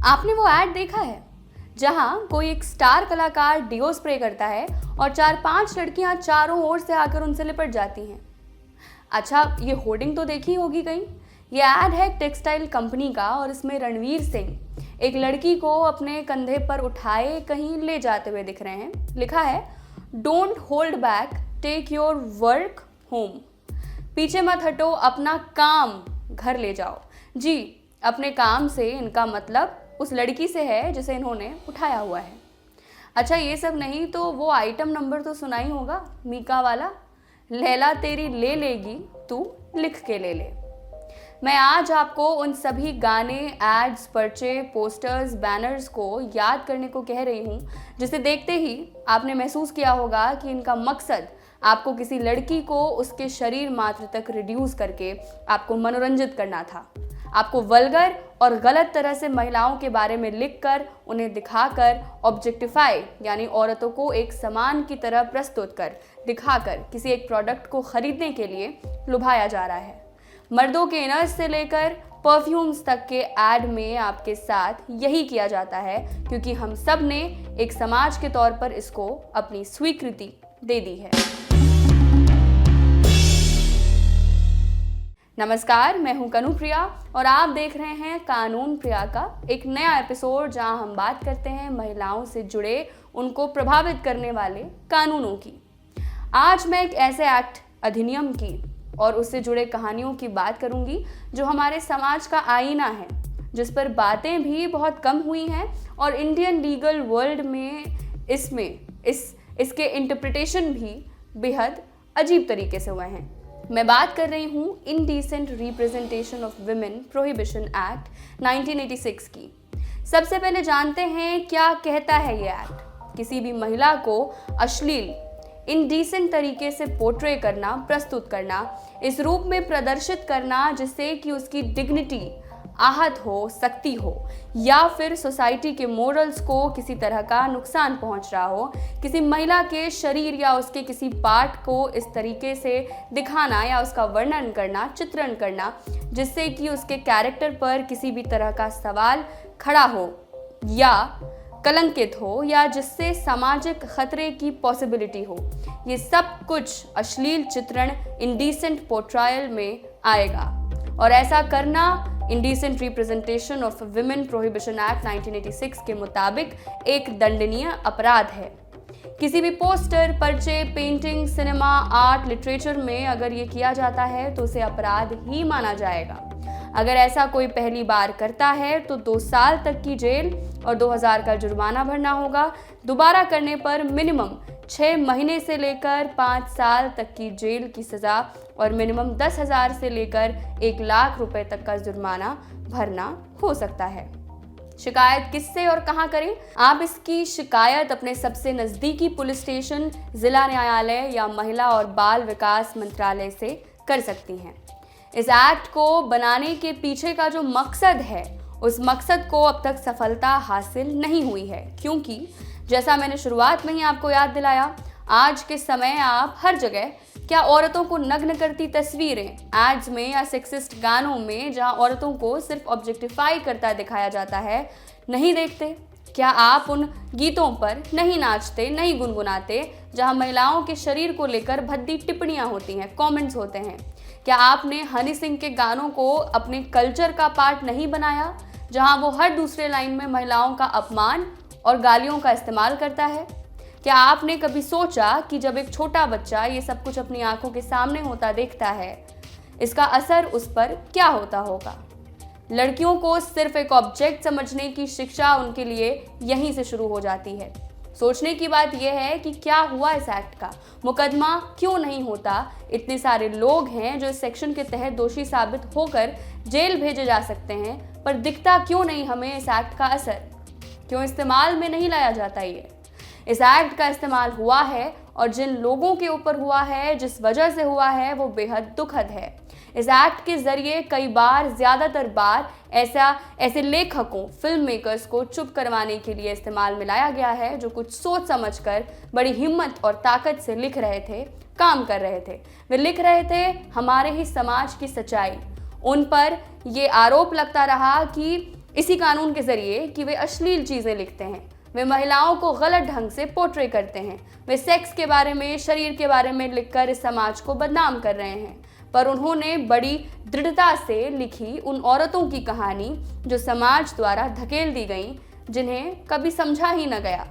आपने वो ऐड देखा है जहां कोई एक स्टार कलाकार डिओ स्प्रे करता है और 4-5 लड़कियां चारों ओर से आकर उनसे लिपट जाती हैं। अच्छा, ये होर्डिंग तो देखी होगी कहीं। ये ऐड है टेक्सटाइल कंपनी का और इसमें रणवीर सिंह एक लड़की को अपने कंधे पर उठाए कहीं ले जाते हुए दिख रहे हैं। लिखा है, don't hold back, take your work home. पीछे मत हटो, अपना काम घर ले जाओ। जी, अपने काम से इनका मतलब उस लड़की से है जिसे इन्होंने उठाया हुआ है। अच्छा, ये सब नहीं तो वो आइटम नंबर तो सुना ही होगा, मीका वाला, लैला तेरी ले लेगी तू लिख के ले ले। मैं आज आपको उन सभी गाने, एड्स, पर्चे, पोस्टर्स, बैनर्स को याद करने को कह रही हूँ जिसे देखते ही आपने महसूस किया होगा कि इनका मकसद आपको किसी लड़की को उसके शरीर मात्र तक रिड्यूस करके आपको मनोरंजित करना था। आपको वल्गर और गलत तरह से महिलाओं के बारे में लिखकर, उन्हें दिखाकर, ऑब्जेक्टिफाई यानी औरतों को एक सामान की तरह प्रस्तुत कर, दिखाकर किसी एक प्रोडक्ट को खरीदने के लिए लुभाया जा रहा है। मर्दों के इनर्स से लेकर परफ्यूम्स तक के ऐड में आपके साथ यही किया जाता है, क्योंकि हम सब ने एक समाज के तौर पर इसको अपनी स्वीकृति दे दी है। नमस्कार, मैं हूं कनुप्रिया और आप देख रहे हैं कानून प्रिया का एक नया एपिसोड, जहां हम बात करते हैं महिलाओं से जुड़े, उनको प्रभावित करने वाले कानूनों की। आज मैं एक ऐसे एक्ट, अधिनियम की और उससे जुड़े कहानियों की बात करूंगी जो हमारे समाज का आईना है, जिस पर बातें भी बहुत कम हुई हैं और इंडियन लीगल वर्ल्ड में इसके इंटरप्रिटेशन भी बेहद अजीब तरीके से हुए हैं। मैं बात कर रही हूँ indecent representation of women prohibition act 1986 की। सबसे पहले जानते हैं क्या कहता है ये एक्ट। किसी भी महिला को अश्लील, इनडिसेंट तरीके से पोर्ट्रे करना, प्रस्तुत करना, इस रूप में प्रदर्शित करना जिससे कि उसकी डिग्निटी आहत हो सकती हो या फिर सोसाइटी के मोरल्स को किसी तरह का नुकसान पहुंच रहा हो, किसी महिला के शरीर या उसके किसी पार्ट को इस तरीके से दिखाना या उसका वर्णन करना, चित्रण करना जिससे कि उसके कैरेक्टर पर किसी भी तरह का सवाल खड़ा हो या कलंकित हो या जिससे सामाजिक खतरे की पॉसिबिलिटी हो, ये सब कुछ अश्लील चित्रण, इंडिसेंट पोर्ट्रायल में आएगा। और ऐसा करना indecent representation of women prohibition act 1986 के मुताबिक एक दंडनीय अपराध है। किसी भी पोस्टर, पर्चे, पेंटिंग, सिनेमा, आर्ट, लिटरेचर में अगर ये किया जाता है तो उसे अपराध ही माना जाएगा। अगर ऐसा कोई पहली बार करता है तो 2 साल तक की जेल और 2000 का जुर्माना भरना होगा। दोबारा करने पर मिनिमम 6 महीने से लेकर 5 साल तक की जेल की सज़ा और मिनिमम 10,000 से लेकर 1 लाख रुपए तक का जुर्माना भरना हो सकता है। शिकायत किससे और कहां करें? आप इसकी शिकायत अपने सबसे नज़दीकी पुलिस स्टेशन, जिला न्यायालय या महिला और बाल विकास मंत्रालय से कर सकती हैं। इस एक्ट को बनाने के पीछे का जो मकसद है, उस मकसद को अब तक सफलता हासिल नहीं हुई है, क्योंकि जैसा मैंने शुरुआत में ही आपको याद दिलाया, आज के समय आप हर जगह क्या औरतों को नग्न करती तस्वीरें एड्स में या सेक्सिस्ट गानों में, जहां औरतों को सिर्फ ऑब्जेक्टिफाई करता दिखाया जाता है, नहीं देखते? क्या आप उन गीतों पर नहीं नाचते, नहीं गुनगुनाते जहां महिलाओं के शरीर को लेकर भद्दी टिप्पणियां होती हैं, कमेंट्स होते हैं? क्या आपने हनी सिंह के गानों को अपने कल्चर का पार्ट नहीं बनाया, जहां वो हर दूसरे लाइन में महिलाओं का अपमान और गालियों का इस्तेमाल करता है? क्या आपने कभी सोचा कि जब एक छोटा बच्चा ये सब कुछ अपनी आंखों के सामने होता देखता है, इसका असर उस पर क्या होता होगा? लड़कियों को सिर्फ एक ऑब्जेक्ट समझने की शिक्षा उनके लिए यहीं से शुरू हो जाती है। सोचने की बात यह है कि क्या हुआ इस एक्ट का, मुकदमा क्यों नहीं होता? इतने सारे लोग हैं जो इस सेक्शन के तहत दोषी साबित होकर जेल भेजे जा सकते हैं, पर दिखता क्यों नहीं हमें इस एक्ट का असर? क्यों इस्तेमाल में नहीं लाया जाता? ये इस एक्ट का इस्तेमाल हुआ है और जिन लोगों के ऊपर हुआ है, जिस वजह से हुआ है, वो बेहद दुखद है। इस एक्ट के जरिए कई बार, ज़्यादातर बार ऐसे लेखकों, फिल्म मेकर्स को चुप करवाने के लिए इस्तेमाल में लाया गया है जो कुछ सोच समझकर बड़ी हिम्मत और ताकत से लिख रहे थे, काम कर रहे थे। वे लिख रहे थे हमारे ही समाज की सच्चाई। उन पर ये आरोप लगता रहा कि इसी कानून के जरिए कि वे अश्लील चीजें लिखते हैं, वे महिलाओं को गलत ढंग से पोर्ट्रे करते हैं, वे सेक्स के बारे में, शरीर के बारे में लिखकर इस समाज को बदनाम कर रहे हैं। पर उन्होंने बड़ी दृढ़ता से लिखी उन औरतों की कहानी जो समाज द्वारा धकेल दी गईं, जिन्हें कभी समझा ही न गया।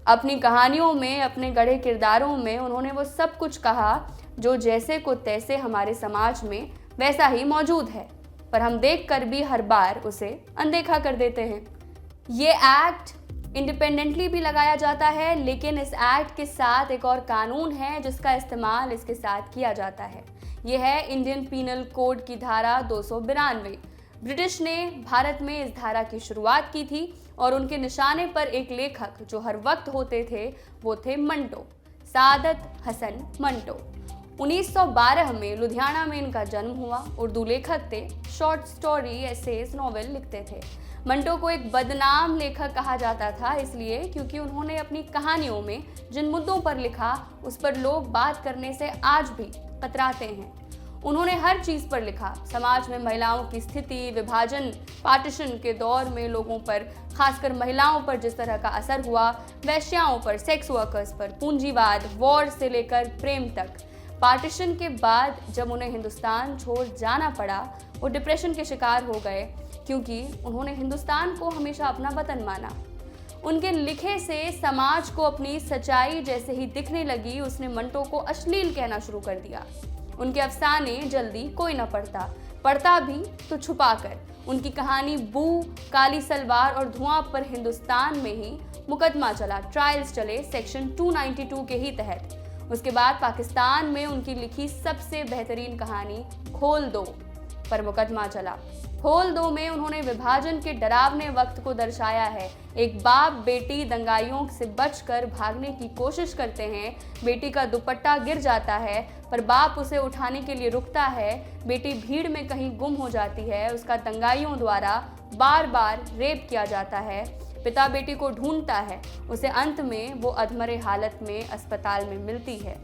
अपनी कहानियों में, अपने गढ़े किरदारों में उन्होंने वो सब कुछ कहा जो जैसे को तैसे हमारे समाज में वैसा ही मौजूद है, पर हम देखकर भी हर बार उसे अनदेखा कर देते हैं। ये एक्ट इंडिपेंडेंटली भी लगाया जाता है, लेकिन इस एक्ट के साथ एक और कानून है जिसका इस्तेमाल इसके साथ किया जाता है। यह है इंडियन पीनल कोड की धारा 292। ब्रिटिश ने भारत में इस धारा की शुरुआत की थी और उनके निशाने पर एक लेखक जो हर वक्त होते थे वो थे मंटो, सादत हसन मंटो। 1912 में लुधियाना में इनका जन्म हुआ। उर्दू लेखक थे, शॉर्ट स्टोरी, एसेज, नॉवेल लिखते थे। मंटो को एक बदनाम लेखक कहा जाता था, इसलिए क्योंकि उन्होंने अपनी कहानियों में जिन मुद्दों पर लिखा उस पर लोग बात करने से आज भी कतराते हैं। उन्होंने हर चीज़ पर लिखा, समाज में महिलाओं की स्थिति, विभाजन, पार्टीशन के दौर में लोगों पर, खासकर महिलाओं पर जिस तरह का असर हुआ, वैश्याओं पर, सेक्स वर्कर्स पर, पूंजीवाद, वॉर से लेकर प्रेम तक। पार्टीशन के बाद जब उन्हें हिंदुस्तान छोड़ जाना पड़ा, वो डिप्रेशन के शिकार हो गए क्योंकि उन्होंने हिंदुस्तान को हमेशा अपना वतन माना। उनके लिखे से समाज को अपनी सच्चाई जैसे ही दिखने लगी, उसने मंटो को अश्लील कहना शुरू कर दिया। उनके अफसाने जल्दी कोई न पढ़ता भी तो छुपा कर। उनकी कहानी बू, काली सलवार और धुआं पर हिंदुस्तान में ही मुकदमा चला, ट्रायल्स चले सेक्शन 292 के ही तहत। उसके बाद पाकिस्तान में उनकी लिखी सबसे बेहतरीन कहानी खोल दो पर मुकदमा चला। खोल दो में उन्होंने विभाजन के डरावने वक्त को दर्शाया है। एक बाप बेटी दंगाइयों से बचकर भागने की कोशिश करते हैं, बेटी का दुपट्टा गिर जाता है पर बाप उसे उठाने के लिए रुकता है, बेटी भीड़ में कहीं गुम हो जाती है, उसका दंगाइयों द्वारा बार बार रेप किया जाता है, पिता बेटी को ढूंढता है, उसे अंत में वो अधमरे हालत में अस्पताल में मिलती है।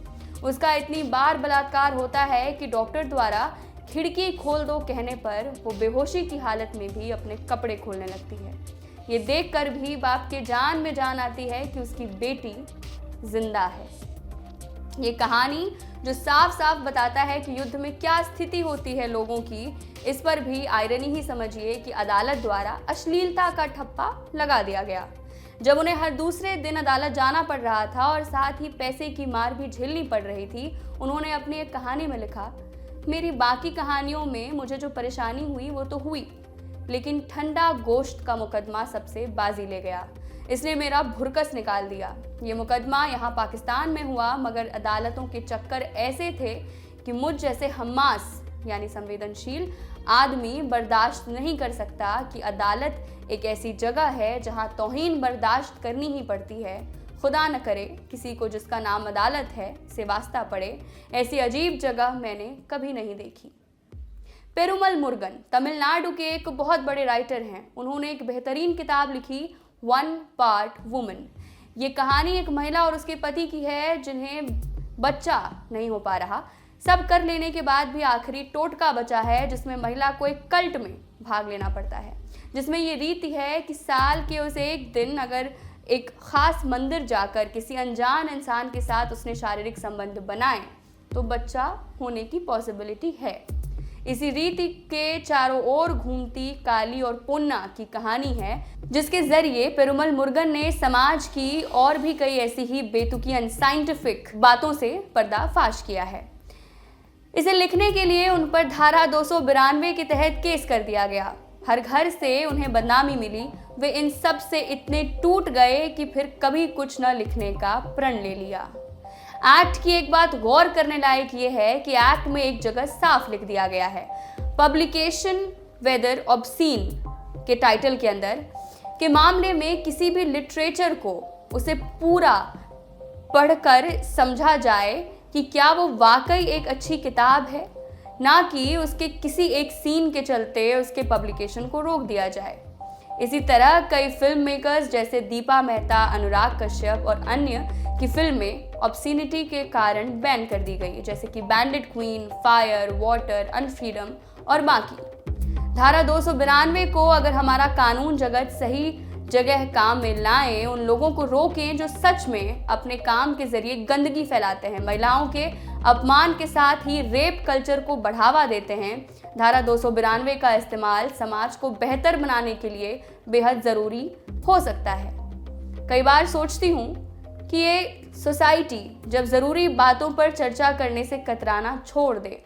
उसका इतनी बार बलात्कार होता है कि डॉक्टर द्वारा खिड़की खोल दो कहने पर वो बेहोशी की हालत में भी अपने कपड़े खोलने लगती है। ये देखकर भी बाप के जान में जान आती है कि उसकी बेटी जिंदा है। ये कहानी जो साफ साफ बताता है कि युद्ध में क्या स्थिति होती है लोगों की, इस पर भी आयरनी ही समझिए कि अदालत द्वारा अश्लीलता का ठप्पा लगा दिया गया। जब उन्हें हर दूसरे दिन अदालत जाना पड़ रहा था और साथ ही पैसे की मार भी झेलनी पड़ रही थी, उन्होंने अपनी एक कहानी में लिखा, मेरी बाकी कहानियों में मुझे जो परेशानी हुई वो तो हुई, लेकिन ठंडा गोश्त का मुकदमा सबसे बाजी ले गया, इसने मेरा भुरकस निकाल दिया। ये मुकदमा यहाँ पाकिस्तान में हुआ, मगर अदालतों के चक्कर ऐसे थे कि मुझ जैसे हम्मास यानी संवेदनशील आदमी बर्दाश्त नहीं कर सकता कि अदालत एक ऐसी जगह है जहाँ तौहीन बर्दाश्त करनी ही पड़ती है। खुदा न करे किसी को जिसका नाम अदालत है से वास्ता पड़े, ऐसी अजीब जगह मैंने कभी नहीं देखी। पेरुमल मुरुगन तमिलनाडु के एक बहुत बड़े राइटर हैं। उन्होंने एक बेहतरीन किताब लिखी, वन पार्ट वुमन। ये कहानी एक महिला और उसके पति की है जिन्हें बच्चा नहीं हो पा रहा। सब कर लेने के बाद भी आखिरी टोटका बचा है, जिसमें महिला को एक कल्ट में भाग लेना पड़ता है, जिसमें ये रीति है कि साल के उस एक दिन अगर एक खास मंदिर जाकर किसी अनजान इंसान के साथ उसने शारीरिक संबंध बनाए तो बच्चा होने की पॉसिबिलिटी है। इसी रीति के चारों ओर घूमती काली और पोन्ना की कहानी है, जिसके जरिए पेरुमल मुरुगन ने समाज की और भी कई ऐसी ही बेतुकी अनसाइंटिफिक बातों से पर्दाफाश किया है। इसे लिखने के लिए उन पर धारा 292 के तहत केस कर दिया गया। हर घर से उन्हें बदनामी मिली। वे इन सब से इतने टूट गए कि फिर कभी कुछ न लिखने का प्रण ले लिया। एक्ट की एक बात गौर करने लायक ये है कि एक्ट में एक जगह साफ लिख दिया गया है, पब्लिकेशन वेदर ऑब्सीन के टाइटल के अंदर के मामले में किसी भी लिटरेचर को उसे पूरा पढ़कर समझा जाए कि क्या वो वाकई एक अच्छी किताब है, ना कि उसके किसी एक सीन के चलते उसके पब्लिकेशन को रोक दिया जाए। इसी तरह कई फिल्म मेकर्स जैसे दीपा मेहता, अनुराग कश्यप और अन्य की फिल्में ऑब्सीनिटी के कारण बैन कर दी गई, जैसे कि बैंडिट क्वीन, फायर, वाटर, अनफ्रीडम और बाकी। धारा 292 को अगर हमारा कानून जगत सही जगह काम में लाएं, उन लोगों को रोकें जो सच में अपने काम के जरिए गंदगी फैलाते हैं, महिलाओं के अपमान के साथ ही रेप कल्चर को बढ़ावा देते हैं, धारा 292 का इस्तेमाल समाज को बेहतर बनाने के लिए बेहद ज़रूरी हो सकता है। कई बार सोचती हूँ कि ये सोसाइटी जब ज़रूरी बातों पर चर्चा करने से कतराना छोड़ दे,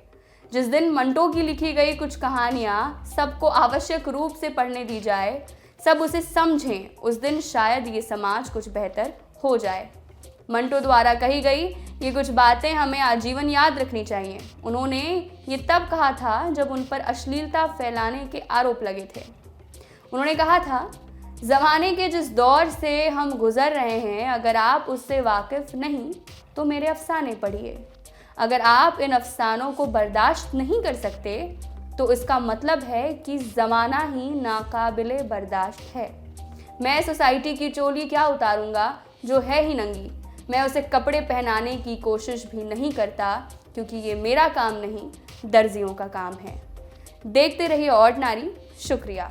जिस दिन मंटो की लिखी गई कुछ कहानियाँ सबको आवश्यक रूप से पढ़ने दी जाए, सब उसे समझें, उस दिन शायद ये समाज कुछ बेहतर हो जाए। मंटो द्वारा कही गई ये कुछ बातें हमें आजीवन याद रखनी चाहिए। उन्होंने ये तब कहा था जब उन पर अश्लीलता फैलाने के आरोप लगे थे। उन्होंने कहा था, ज़माने के जिस दौर से हम गुजर रहे हैं, अगर आप उससे वाकिफ़ नहीं तो मेरे अफसाने पढ़िए। अगर आप इन अफसानों को बर्दाश्त नहीं कर सकते तो इसका मतलब है कि ज़माना ही नाकाबिले बर्दाश्त है। मैं सोसाइटी की चोली क्या उतारूंगा जो है ही नंगी। मैं उसे कपड़े पहनाने की कोशिश भी नहीं करता, क्योंकि ये मेरा काम नहीं, दर्जियों का काम है। देखते रहिए ऑर्डिनरी। शुक्रिया।